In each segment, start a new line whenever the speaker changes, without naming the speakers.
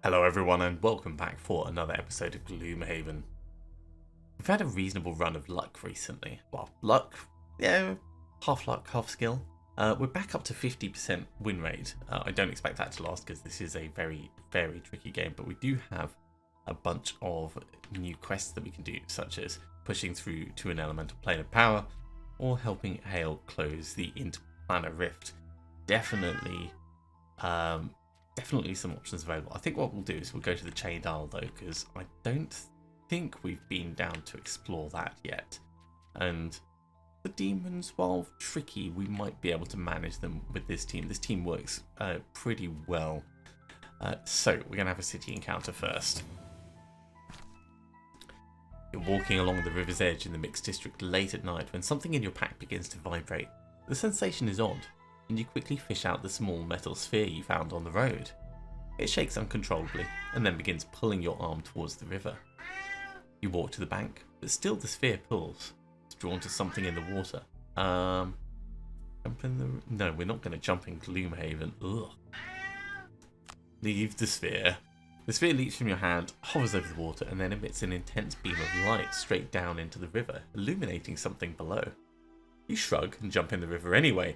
Hello everyone and welcome back for another episode of Gloomhaven. We've had a reasonable run of luck recently. Well, luck, yeah, half luck, half skill. We're back up to 50% win rate. I don't expect that to last because this is a very, very tricky game, but we do have a bunch of new quests that we can do, such as pushing through to an elemental plane of power or helping Hale close the interplanar rift. Definitely some options available. I think what we'll do is we'll go to the Chained Isle though, because I don't think we've been down to explore that yet. And the demons, while tricky, we might be able to manage them with this team. This team works pretty well. So we're going to have a city encounter first. You're walking along the river's edge in the mixed district late at night when something in your pack begins to vibrate. The sensation is odd, and you quickly fish out the small metal sphere you found on the road. It shakes uncontrollably and then begins pulling your arm towards the river. You walk to the bank, but still the sphere pulls. It's drawn to something in the water. No, we're not going to jump in Gloomhaven. Ugh. Leave the sphere. The sphere leaps from your hand, hovers over the water, and then emits an intense beam of light straight down into the river, illuminating something below. You shrug and jump in the river anyway,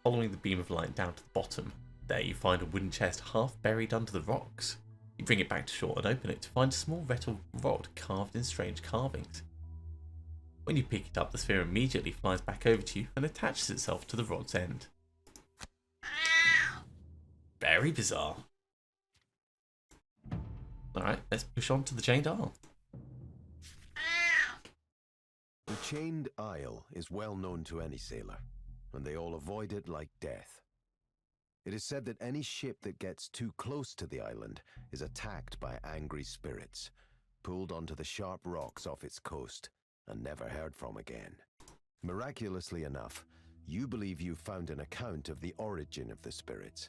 following the beam of light down to the bottom. There you find a wooden chest half buried under the rocks. You bring it back to shore and open it to find a small metal rod carved in strange carvings. When you pick it up, the sphere immediately flies back over to you and attaches itself to the rod's end. Very bizarre. Alright, let's push on to the Chained Isle.
The Chained Isle is well known to any sailor, and they all avoid it like death. It is said that any ship that gets too close to the island is attacked by angry spirits, pulled onto the sharp rocks off its coast, and never heard from again. Miraculously enough, you believe you've found an account of the origin of the spirits.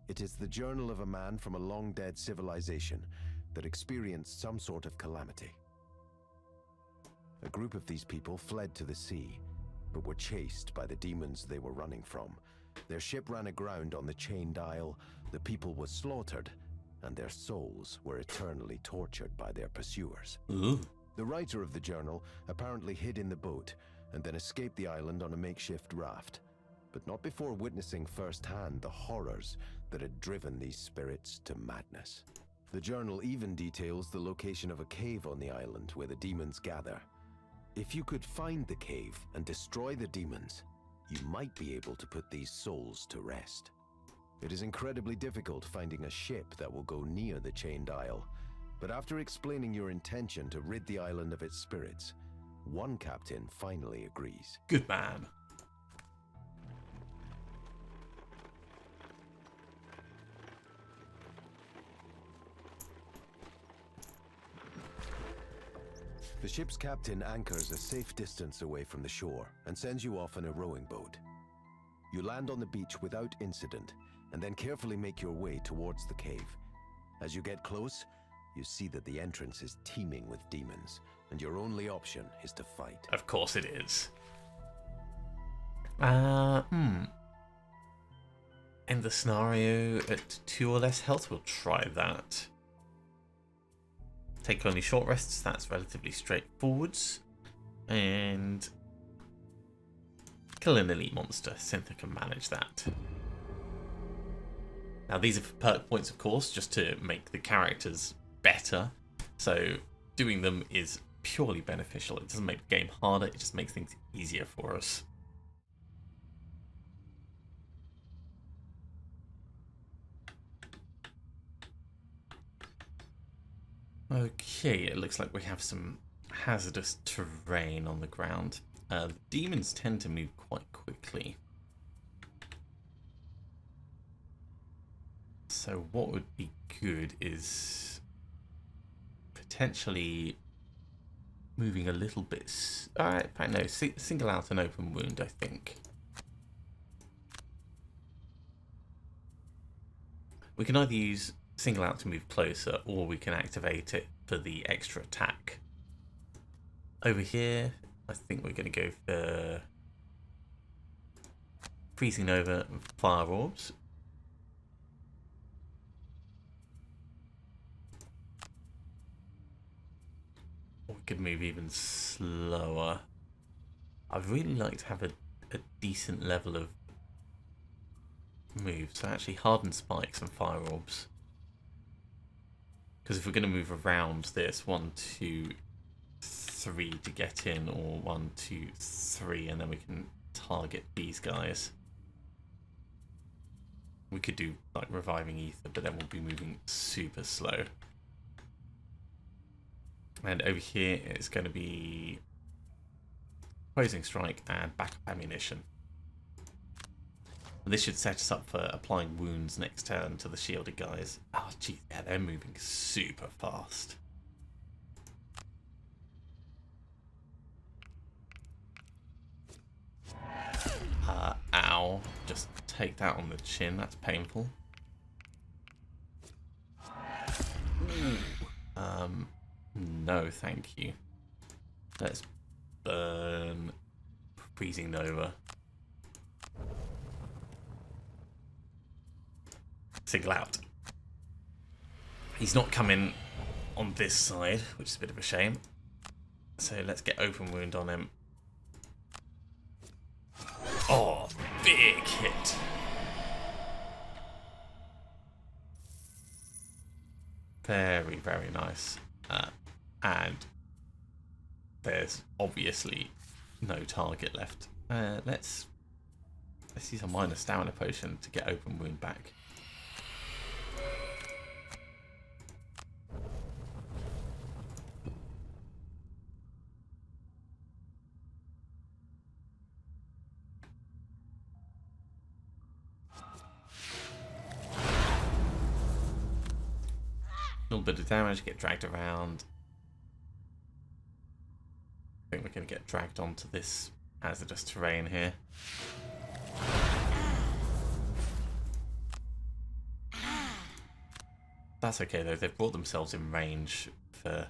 It is the journal of a man from a long-dead civilization that experienced some sort of calamity. A group of these people fled to the sea, but were chased by the demons they were running from. Their ship ran aground on the Chained Isle, the people were slaughtered, and their souls were eternally tortured by their pursuers.
Ooh.
The writer of the journal apparently hid in the boat and then escaped the island on a makeshift raft, but not before witnessing firsthand the horrors that had driven these spirits to madness. The journal even details the location of a cave on the island where the demons gather. If you could find the cave and destroy the demons, you might be able to put these souls to rest. It is incredibly difficult finding a ship that will go near the Chained Isle, but after explaining your intention to rid the island of its spirits, one captain finally agrees.
Good man.
The ship's captain anchors a safe distance away from the shore and sends you off in a rowing boat. You land on the beach without incident and then carefully make your way towards the cave. As you get close, you see that the entrance is teeming with demons, and your only option is to fight.
Of course it is. In the scenario at 2 or less health, we'll try that. Take only short rests, that's relatively straightforward. And kill an elite monster, Cynthia can manage that. Now these are for perk points, of course, just to make the characters better. So doing them is purely beneficial. It doesn't make the game harder, it just makes things easier for us. Okay, it looks like we have some hazardous terrain on the ground. The demons tend to move quite quickly. So what would be good is potentially moving a little bit... Alright, no, single out an open wound, I think. We can either use single out to move closer, or we can activate it for the extra attack. Over here, I think we're going to go for freezing over and fire orbs. we could move even slower. I'd really like to have a decent level of move. So actually hardened spikes and fire orbs. Because if we're going to move around this, 1, 2, 3 to get in, or 1, 2, 3, and then we can target these guys. We could do like reviving ether, but then we'll be moving super slow. And over here it's going to be poising strike and backup ammunition. This should set us up for applying wounds next turn to the shielded guys. Oh, geez, yeah, they're moving super fast. Ow. Just take that on the chin. That's painful. No, thank you. Let's burn Freezing Nova. Single out. He's not coming on this side, which is a bit of a shame. So let's get open wound on him. Oh, big hit. Very, very nice. And there's obviously no target left. Let's use a minor stamina potion to get open wound back. A little bit of damage, get dragged around. I think we're going to get dragged onto this hazardous terrain here. That's okay though, they've brought themselves in range for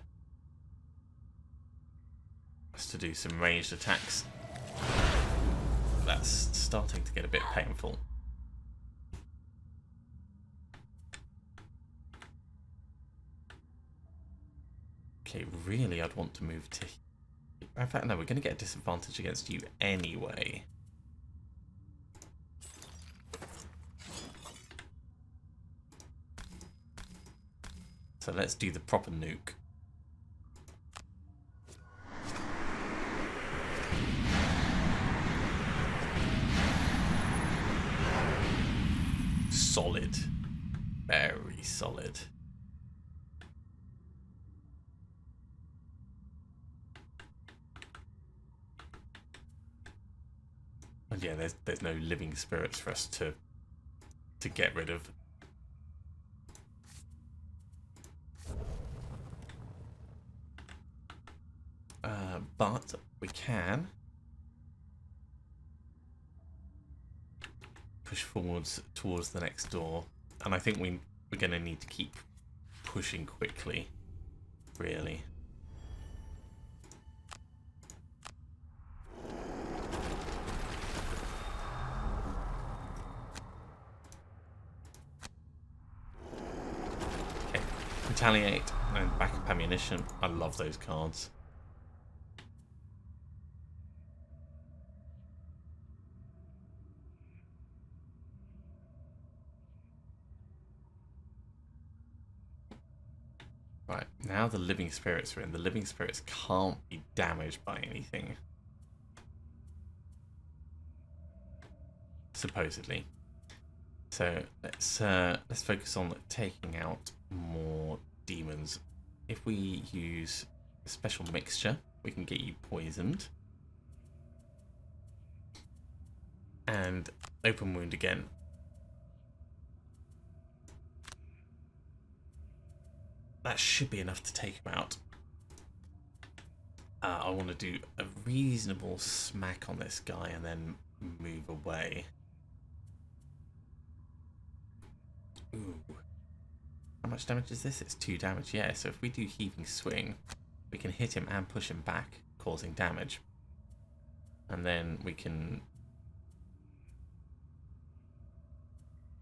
us to do some ranged attacks. That's starting to get a bit painful. Okay, really I'd want to move to... In fact, no, we're going to get a disadvantage against you anyway. So let's do the proper nuke. Solid. Very solid. And yeah, there's no living spirits for us to get rid of. But we can push forwards towards the next door, and I think we're going to need to keep pushing quickly, really. Okay, retaliate and backup ammunition. I love those cards. Right, now the living spirits are in. The living spirits can't be damaged by anything. Supposedly. So let's focus on taking out more demons. If we use a special mixture, we can get you poisoned. And open wound again. That should be enough to take him out. I want to do a reasonable smack on this guy and then move away. Ooh. How much damage is this? It's 2 damage. Yeah, so if we do heaving swing, we can hit him and push him back, causing damage. And then we can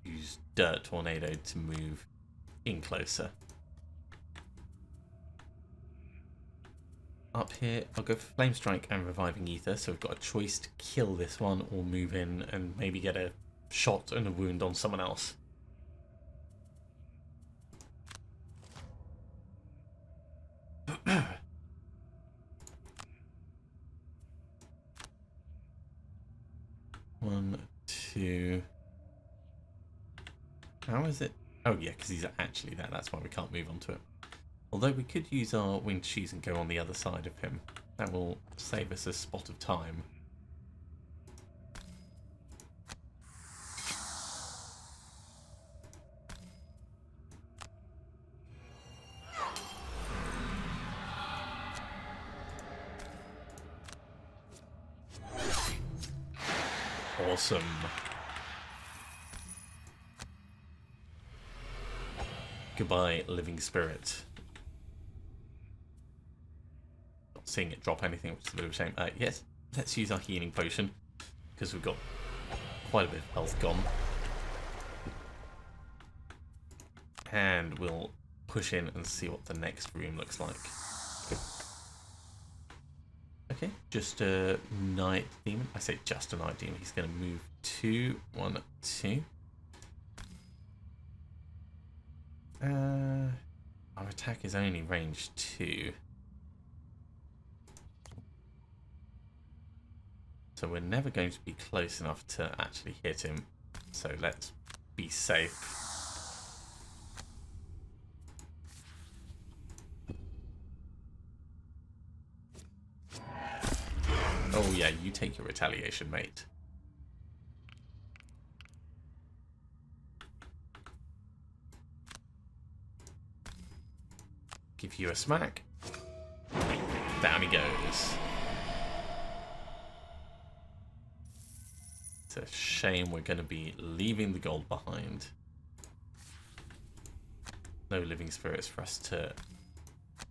use Dirt Tornado to move in closer. up here. I'll go for Flame Strike and Reviving Ether, so we've got a choice to kill this one or move in and maybe get a shot and a wound on someone else. One, two. How is it? Oh yeah, because he's actually there. That's why we can't move onto it. Although we could use our winged shoes and go on the other side of him. That will save us a spot of time. Awesome. Goodbye, living spirit. Not seeing it drop anything, which is a bit of a shame. Yes, let's use our healing potion, because we've got quite a bit of health gone. And we'll push in and see what the next room looks like. Okay, just a night demon. I say just a night demon. He's going to move 2, 1, 2. Our attack is only range 2. So we're never going to be close enough to actually hit him. So let's be safe. Oh yeah, you take your retaliation, mate. Give you a smack. Down he goes. It's a shame we're going to be leaving the gold behind. No living spirits for us to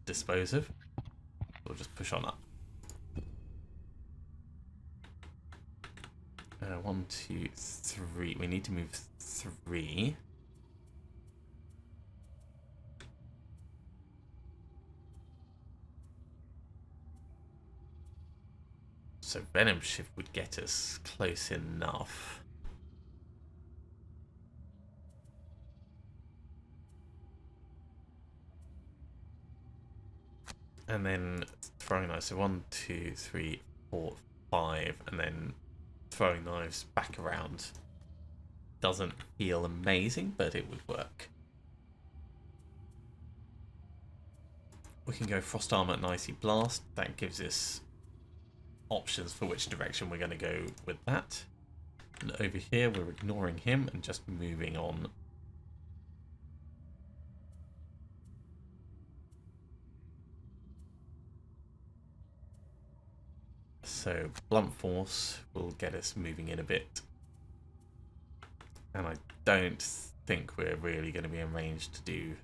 dispose of. We'll just push on up. 1, 2, 3. We need to move 3. So Venom Shift would get us close enough. And then throwing knives. So 1, 2, 3, 4, 5, and then throwing knives back around. Doesn't feel amazing, but it would work. We can go Frost Armor and Icy Blast. That gives us options for which direction we're going to go with that. And over here we're ignoring him and just moving on. So Blunt Force will get us moving in a bit. And I don't think we're really going to be in range to do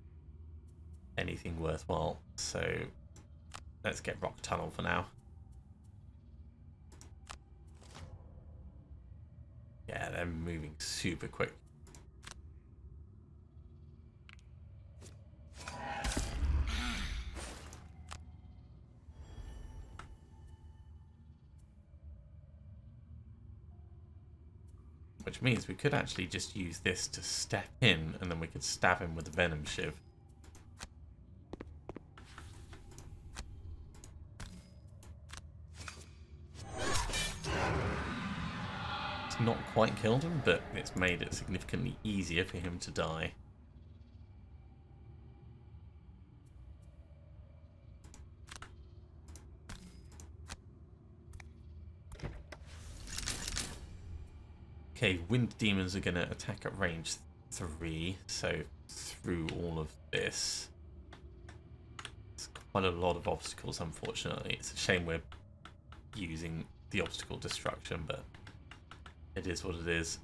anything worthwhile. So let's get Rock Tunnel for now. Yeah, they're moving super quick. Which means we could actually just use this to step in, and then we could stab him with the Venom Shiv. It's not quite killed him, but it's made it significantly easier for him to die. Okay, Wind Demons are going to attack at range 3, so through all of this. It's quite a lot of obstacles, unfortunately. It's a shame we're using the obstacle destruction, but it is what it is.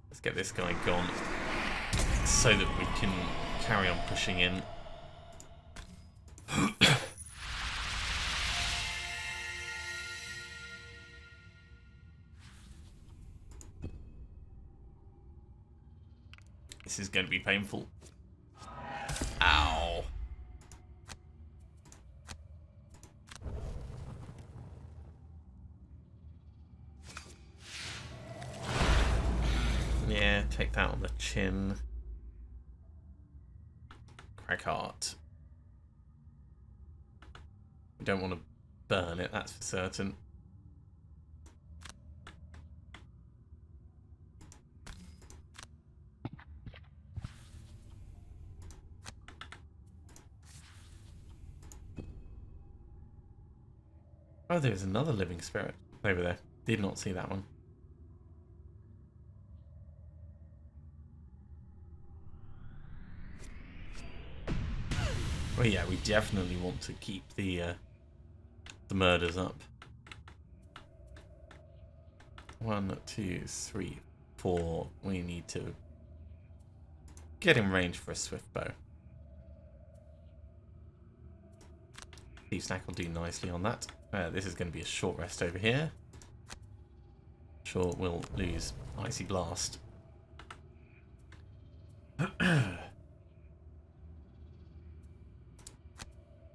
Let's get this guy gone so that we can carry on pushing in. This is going to be painful. Ow. Yeah, take that on the chin. Crack heart. We don't want to burn it, that's for certain. Oh, there's another living spirit over there. Did not see that one. Well, yeah, we definitely want to keep the murders up. 1, 2, 3, 4. We need to get in range for a swift bow. Thief Snack will do nicely on that. This is going to be a short rest over here. Sure, we'll lose Icy Blast.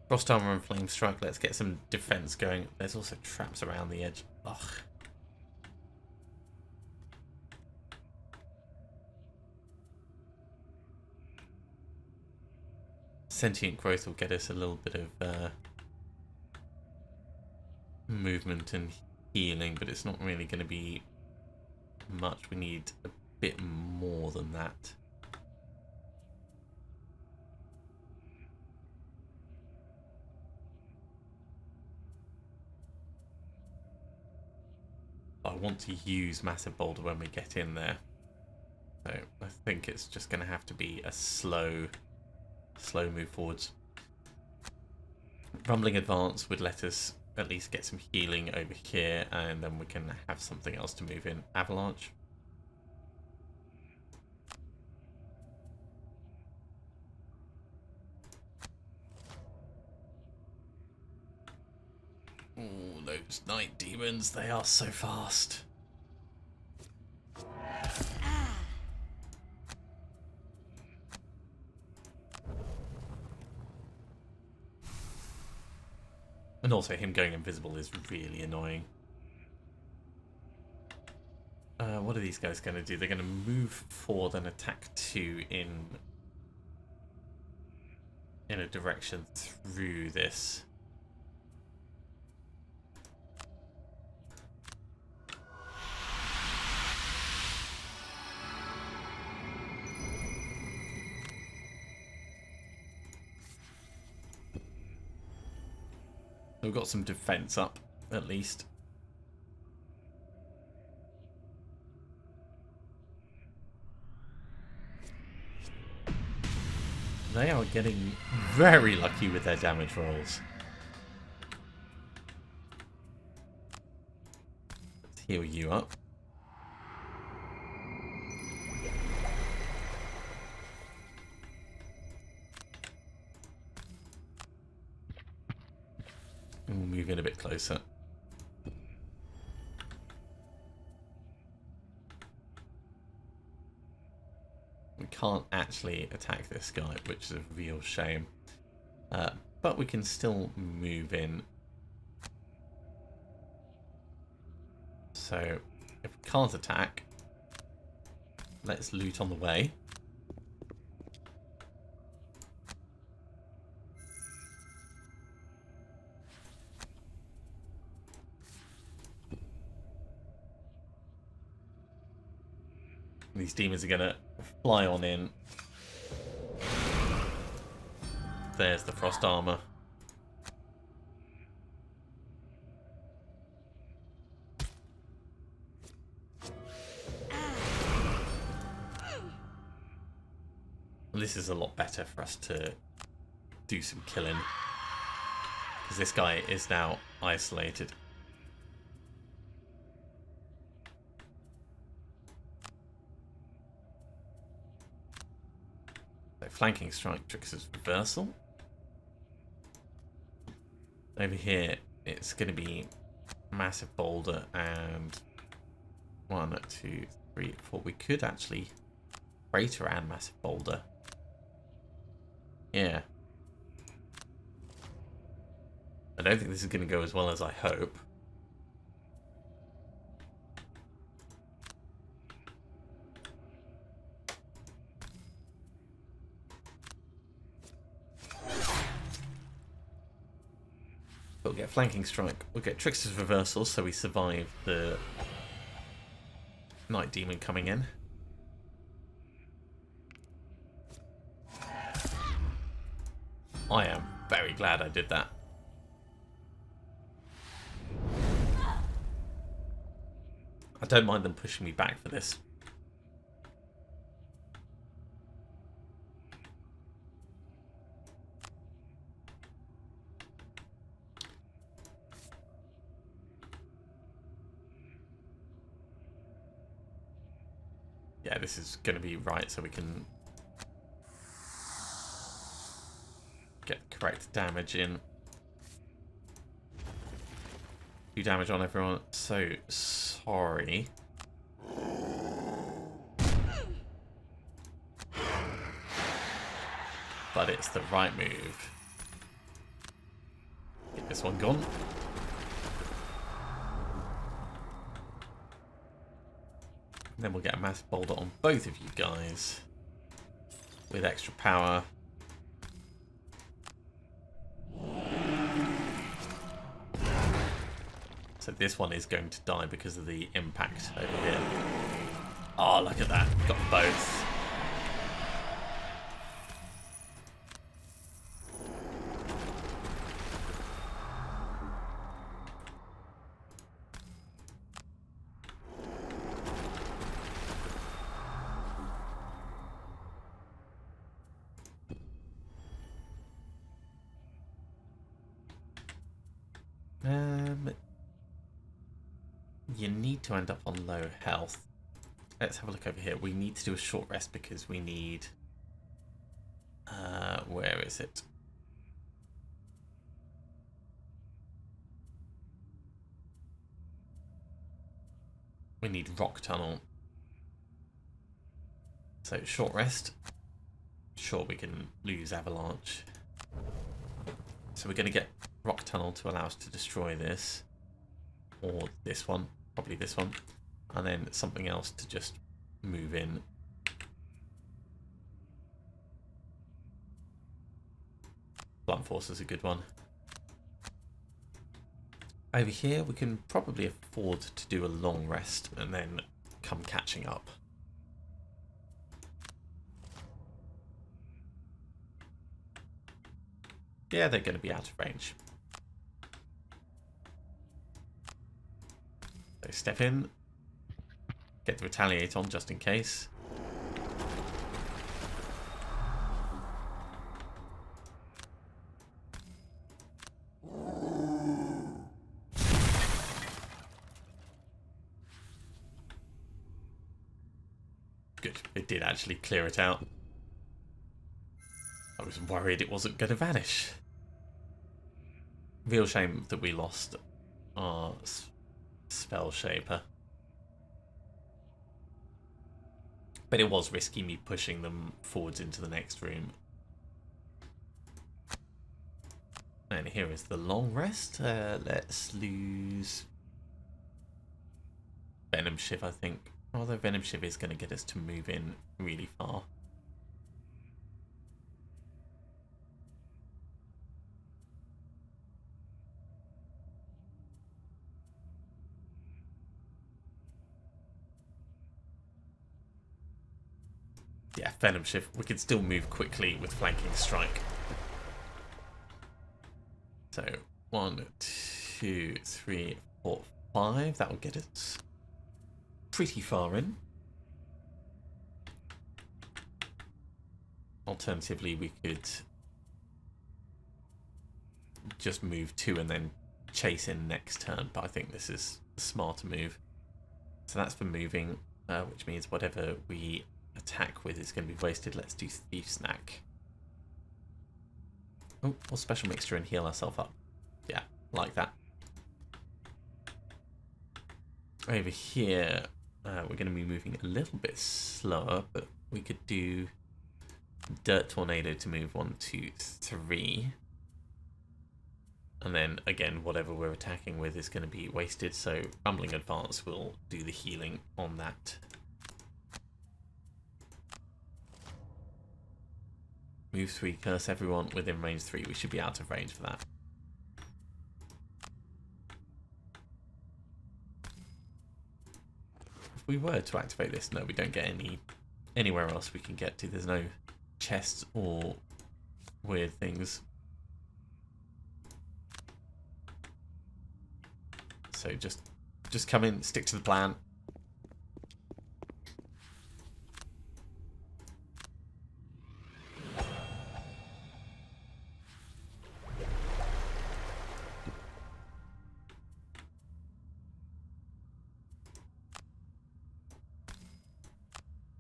Frost Armor and Flame Strike. Let's get some defense going. There's also traps around the edge. Ugh. Sentient Growth will get us a little bit of movement and healing, but it's not really going to be much. We need a bit more than that. I want to use Massive Boulder when we get in there. So I think it's just going to have to be a slow move forwards. Rumbling Advance would let us at least get some healing over here, and then we can have something else to move in. Avalanche. Oh, those night demons, they are so fast. And also him going invisible is really annoying. What are these guys going to do? They're going to move forward and attack 2 in a direction through this. We've got some defense up, at least. They are getting very lucky with their damage rolls. Let's heal you up. And we'll move in a bit closer. We can't actually attack this guy, which is a real shame. But we can still move in. So, if we can't attack, let's loot on the way. These demons are going to fly on in. There's the Frost Armor. This is a lot better for us to do some killing, because this guy is now isolated. So flanking strike tricks as reversal. Over here it's going to be Massive Boulder and 1, 2, 3, 4. We could actually Crater and massive boulder. Yeah. I don't think this is going to go as well as I hope. We'll get flanking strike. We'll get Trickster's reversal, so we survive the Night Demon coming in. I am very glad I did that. I don't mind them pushing me back for this. Yeah, this is going to be right, so we can get the correct damage in. Do damage on everyone. So sorry. But it's the right move. Get this one gone. And then we'll get a massive boulder on both of you guys with extra power. So this one is going to die because of the impact over here. Oh, look at that. Got both. You need to end up on low health. Let's have a look over here. We need to do a short rest because we need... where is it? We need rock tunnel. So short rest. Sure, we can lose avalanche. So we're going to get rock tunnel to allow us to destroy this. Or this one. Probably this one. And then something else to just move in. Blunt force is a good one. Over here we can probably afford to do a long rest and then come catching up. Yeah, they're going to be out of range. So step in. Get the retaliate on just in case. Good. It did actually clear it out. I was worried it wasn't going to vanish. Real shame that we lost our spell shaper. But it was risky me pushing them forwards into the next room. And here is the long rest. Let's lose Venom Shiv, I think. Although Venom Shiv is going to get us to move in really far. Yeah, Venom Shiv. We can still move quickly with flanking strike. So 1, 2, 3, 4, 5. That will get us pretty far in. Alternatively, we could just move 2 and then chase in next turn. But I think this is a smarter move. So that's for moving, which means whatever we attack with is going to be wasted. Let's do Thief Snack. Oh, we'll special mixture and heal ourselves up. Yeah, like that. Over here, We're going to be moving a little bit slower, but we could do Dirt Tornado to move 1, 2, 3. And then, again, whatever we're attacking with is going to be wasted, so Rumbling Advance will do the healing on that. Move 3, curse everyone within range 3. We should be out of range for that. If we were to activate this, no, we don't get anywhere else we can get to. There's no chests or weird things. So just come in, stick to the plan.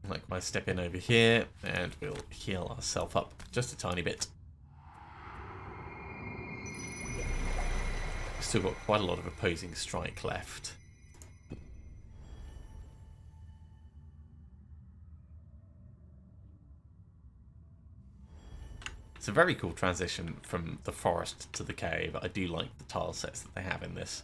Likewise, step in over here, and we'll heal ourselves up just a tiny bit. Still got quite a lot of opposing strike left. It's a very cool transition from the forest to the cave. I do like the tile sets that they have in this.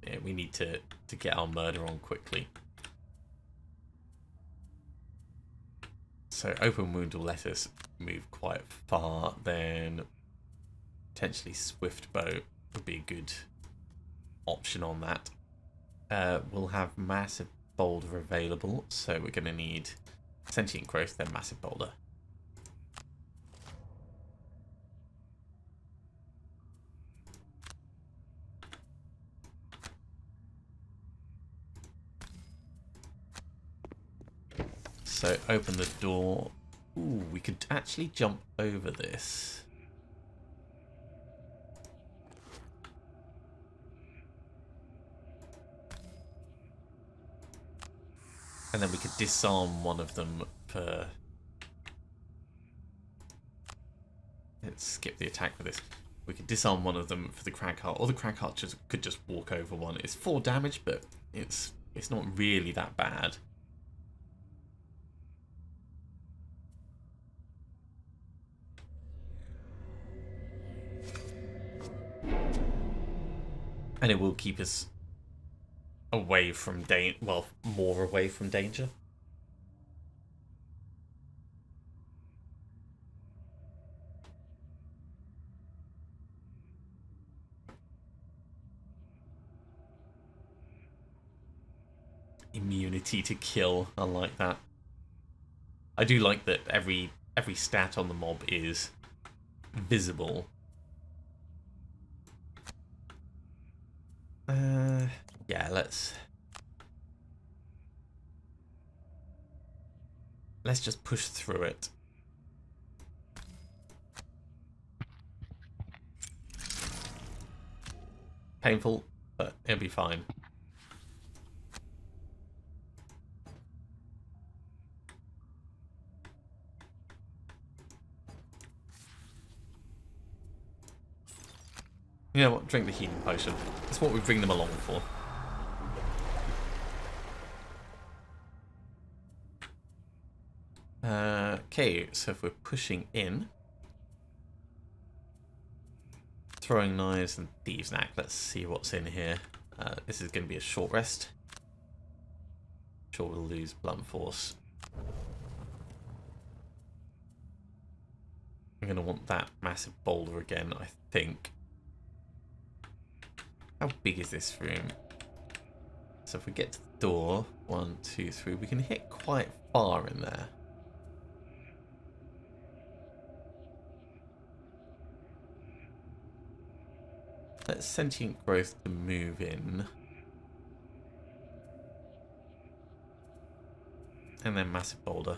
Yeah, we need to get our murder on quickly. So open wound will let us move quite far. Then potentially swift bow would be a good option on that. We'll have massive boulder available, so we're going to need sentient growth, then massive boulder. So open the door. Ooh, we could actually jump over this. And then we could disarm one of them for... Let's skip the attack for this. We could disarm one of them for the Cragheart, or the Cragheart could just walk over one. It's 4 damage, but it's not really that bad. And it will keep us away from more away from danger. Immunity to kill, I like that. I do like that every stat on the mob is visible. Yeah, let's just push through it. Painful, but it'll be fine. You know what? Drink the healing potion. That's what we bring them along for. Okay, so if we're pushing in, throwing knives and thieves' knack, let's see what's in here. This is going to be a short rest. Sure, we'll lose blunt force. I'm going to want that massive boulder again, I think. How big is this room? So if we get to the door, 1, 2, 3, we can hit quite far in there. Let's sentient growth to move in. And then massive boulder.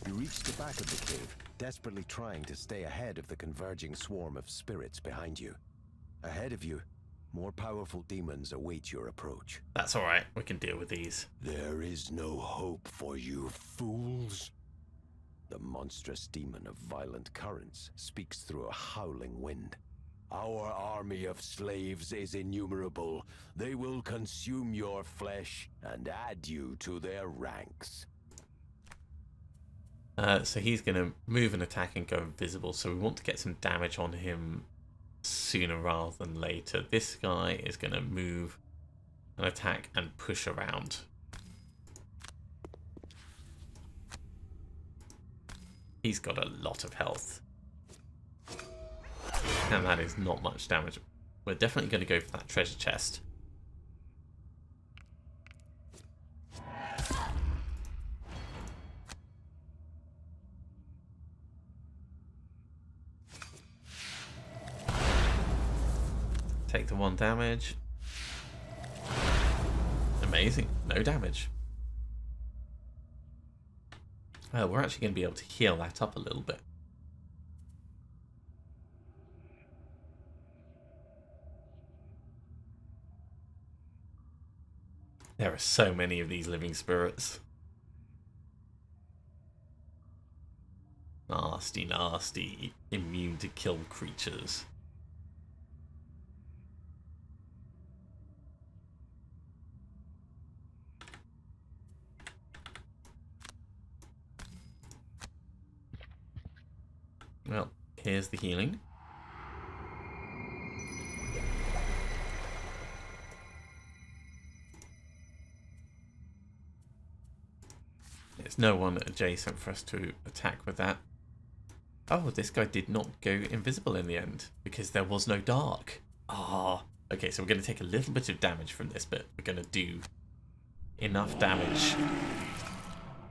You reach the back of the cave, desperately trying to stay ahead of the converging swarm of spirits behind you. Ahead of you, more powerful demons await your approach.
That's alright, we can deal with these.
There is no hope for you, fools. The monstrous demon of violent currents speaks through a howling wind. Our army of slaves is innumerable. They will consume your flesh and add you to their ranks.
So he's going to move and attack and go invisible, so we want to get some damage on him sooner rather than later. This guy is going to move and attack and push around. He's got a lot of health. And that is not much damage. We're definitely going to go for that treasure chest. Take the 1 damage. Amazing. No damage. Well, we're actually going to be able to heal that up a little bit. There are so many of these living spirits. Nasty, nasty, immune to kill creatures. Well, here's the healing. There's no one adjacent for us to attack with that. Oh, this guy did not go invisible in the end because there was no dark. Ah, okay, so we're going to take a little bit of damage from this, but we're going to do enough damage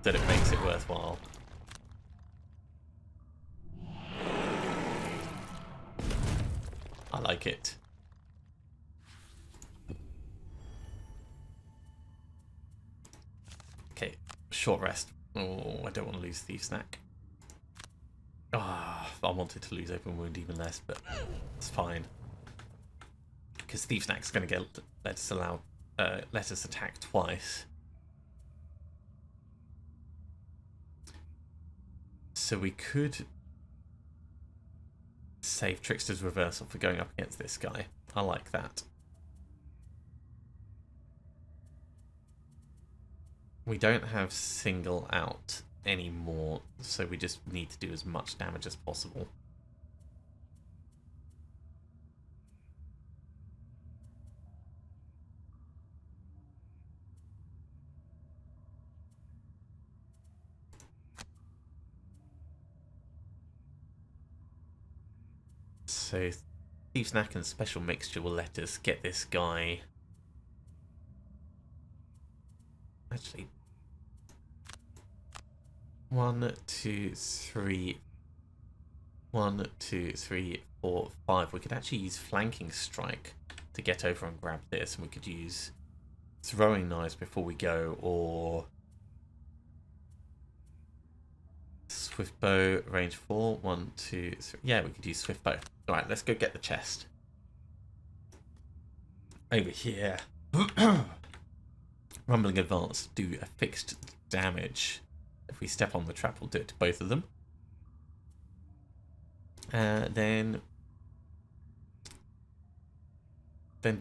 that it makes it worthwhile. I like it. Okay, short rest. Oh, I don't want to lose Thief Snack. Ah, I wanted to lose Open Wound even less, but it's fine. Because Thief Snack's going to let us attack twice. So we could save Trickster's Reversal for going up against this guy. I like that. We don't have Single Out anymore, so we just need to do as much damage as possible. So Thieves' Knack and Special Mixture will let us get this guy. Actually, 1, 2, 3. 1, 2, 3, 4, 5. We could actually use Flanking Strike to get over and grab this, and we could use Throwing Knives before we go, or Swift Bow, range 4. 1, 2, 3. Yeah, we could use Swift Bow. Alright, let's go get the chest. Over here. Rumbling Advance do a fixed damage. If we step on the trap, we'll do it to both of them. Then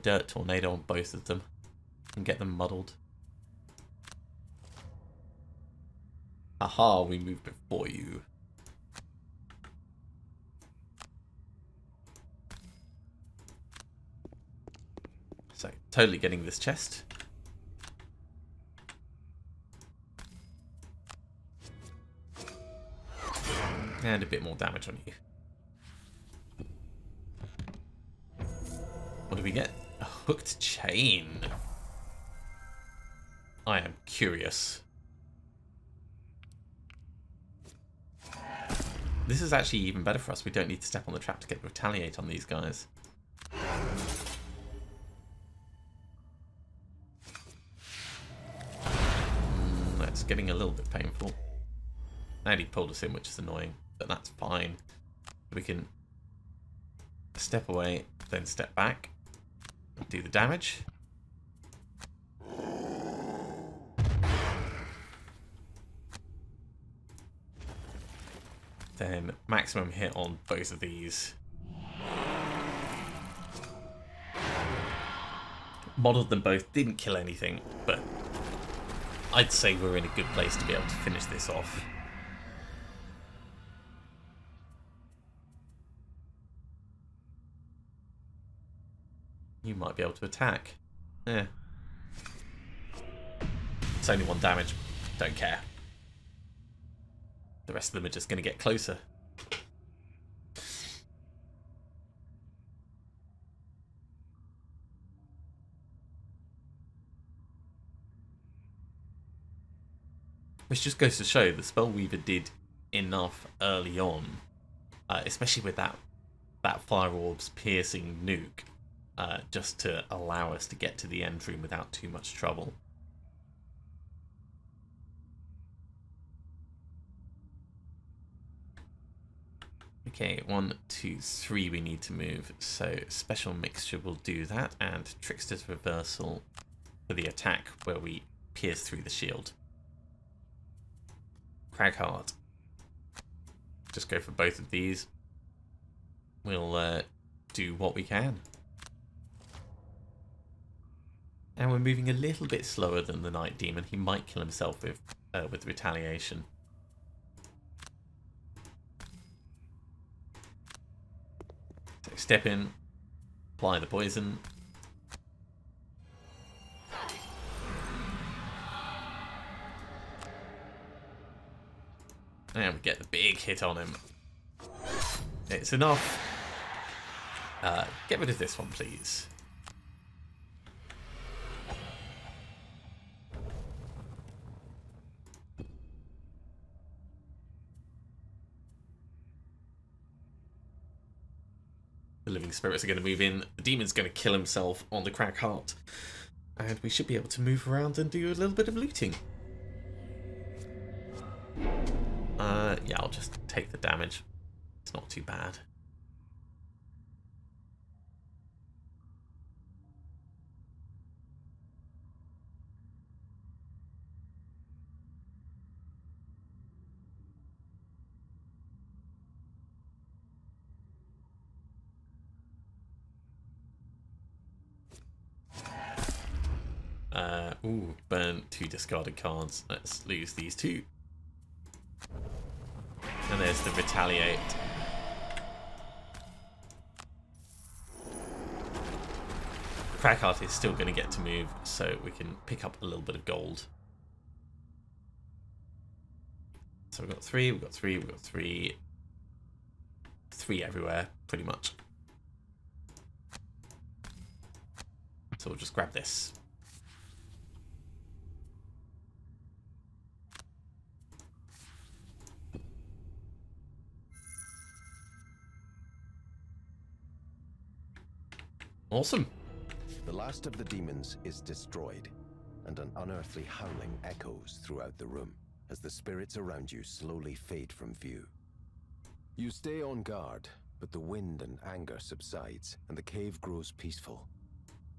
Dirt Tornado on both of them and get them muddled. Aha, we moved before you. So, totally getting this chest. And a bit more damage on you. What do we get? A hooked chain. I am curious. This is actually even better for us. We don't need to step on the trap to get retaliate on these guys. That's getting a little bit painful. And he pulled us in, which is annoying, but that's fine. We can Step away, then step back. Do the damage. Then maximum hit on both of these. Modeled them both, didn't kill anything, but I'd say we're in a good place to be able to finish this off. You might be able to attack. Yeah. It's only 1 damage. Don't care. The rest of them are just going to get closer. Which just goes to show the Spellweaver did enough early on, especially with that Fire Orb's piercing nuke, just to allow us to get to the end room without too much trouble. Okay, 1, 2, 3 we need to move, so Special Mixture will do that, and Trickster's Reversal for the attack where we pierce through the shield. Cragheart. Just go for both of these. We'll do what we can. And we're moving a little bit slower than the Night Demon. He might kill himself with retaliation. So step in, apply the poison. And we get the big hit on him. It's enough. Get rid of this one, please. The living spirits are going to move in. The demon's going to kill himself on the Cragheart. And we should be able to move around and do a little bit of looting. Yeah, I'll just take the damage. It's not too bad. Burn 2 discarded cards. Let's lose these 2. And there's the retaliate. Cragheart is still going to get to move, so we can pick up a little bit of gold. So we've got 3, we've got 3, we've got 3. 3 everywhere, pretty much. So we'll just grab this. Awesome.
The last of the demons is destroyed, and an unearthly howling echoes throughout the room as the spirits around you slowly fade from view. You stay on guard, but the wind and anger subsides, and the cave grows peaceful.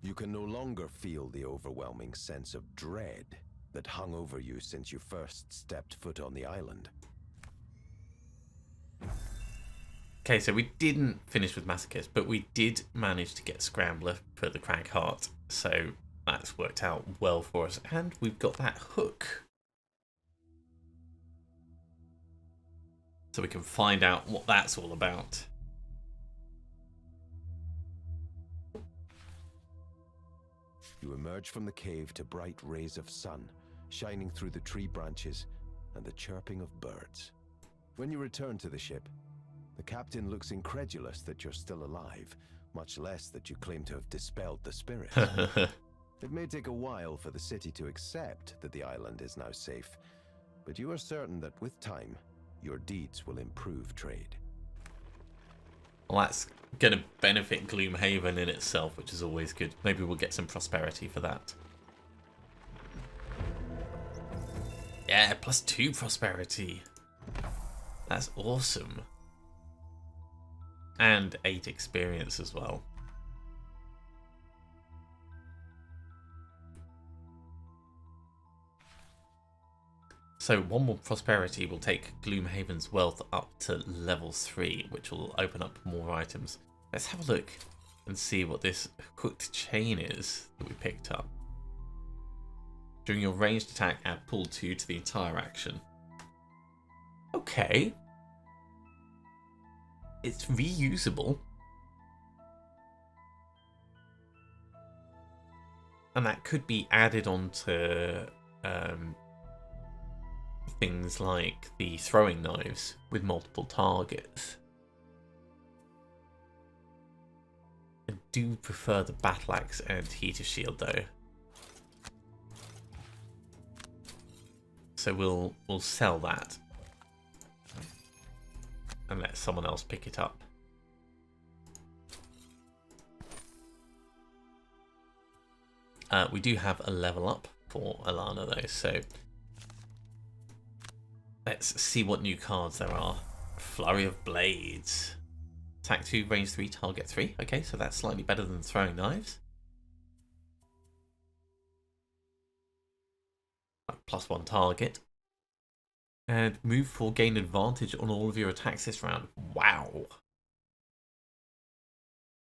You can no longer feel the overwhelming sense of dread that hung over you since you first stepped foot on the island.
Okay, so we didn't finish with Masochist, but we did manage to get Scrambler for the Cragheart, so that's worked out well for us. And we've got that hook. So we can find out what that's all about.
You emerge from the cave to bright rays of sun, shining through the tree branches and the chirping of birds. When you return to the ship, the captain looks incredulous that you're still alive, much less that you claim to have dispelled the spirits. It may take a while for the city to accept that the island is now safe, but you are certain that with time, your deeds will improve trade.
Well, that's going to benefit Gloomhaven in itself, which is always good. Maybe we'll get some prosperity for that. Yeah, +2 prosperity. That's awesome. And 8 experience as well. So 1 more prosperity will take Gloomhaven's wealth up to level 3, which will open up more items. Let's have a look and see what this hooked chain is that we picked up. During your ranged attack, add pull 2 to the entire action. Okay. It's reusable. And that could be added onto things like the throwing knives with multiple targets. I do prefer the battle axe and heater shield though. So we'll sell that and let someone else pick it up. We do have a level up for Alana though, so let's see what new cards there are. Flurry of Blades. Attack 2, range 3, target 3. Okay, so that's slightly better than throwing knives. +1 target. And move 4, gain advantage on all of your attacks this round. Wow.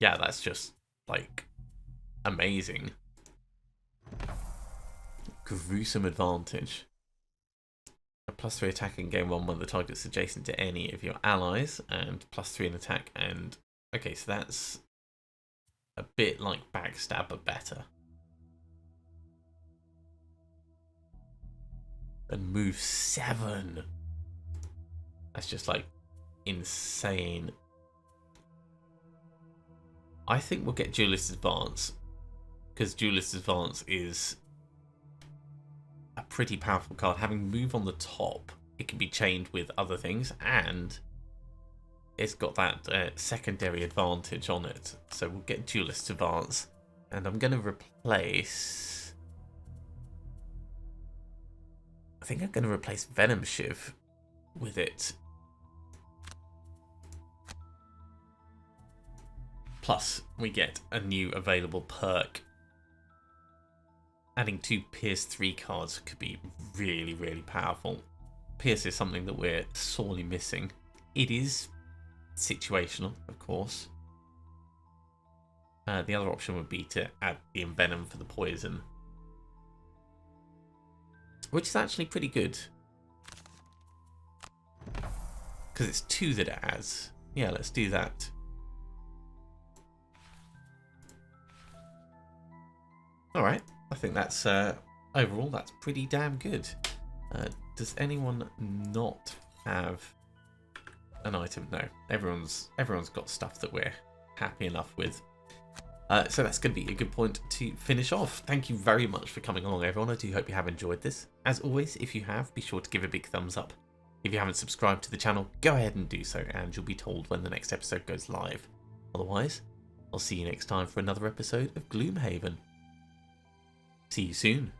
Yeah, that's just, like, amazing. Gruesome advantage. A +3 attack and gain 1 when the target's adjacent to any of your allies, and +3 in attack. And okay, so that's a bit like backstab, but better. And move 7. That's just like insane. I think we'll get Duelist Advance, because Duelist Advance is a pretty powerful card. Having move on the top, it can be chained with other things, and it's got that secondary advantage on it. So we'll get Duelist Advance, and I'm going to replace... I think I'm going to replace Venom Shiv with it. Plus, we get a new available perk. Adding 2 Pierce 3 cards could be really, really powerful. Pierce is something that we're sorely missing. It is situational, of course. The other option would be to add the Envenom for the poison, which is actually pretty good, because it's 2 that it adds. Yeah, let's do that. Alright, I think that's, overall, that's pretty damn good. Does anyone not have an item? No, everyone's got stuff that we're happy enough with. So that's going to be a good point to finish off. Thank you very much for coming along, everyone. I do hope you have enjoyed this. As always, if you have, be sure to give a big thumbs up. If you haven't subscribed to the channel, go ahead and do so, and you'll be told when the next episode goes live. Otherwise, I'll see you next time for another episode of Gloomhaven. See you soon.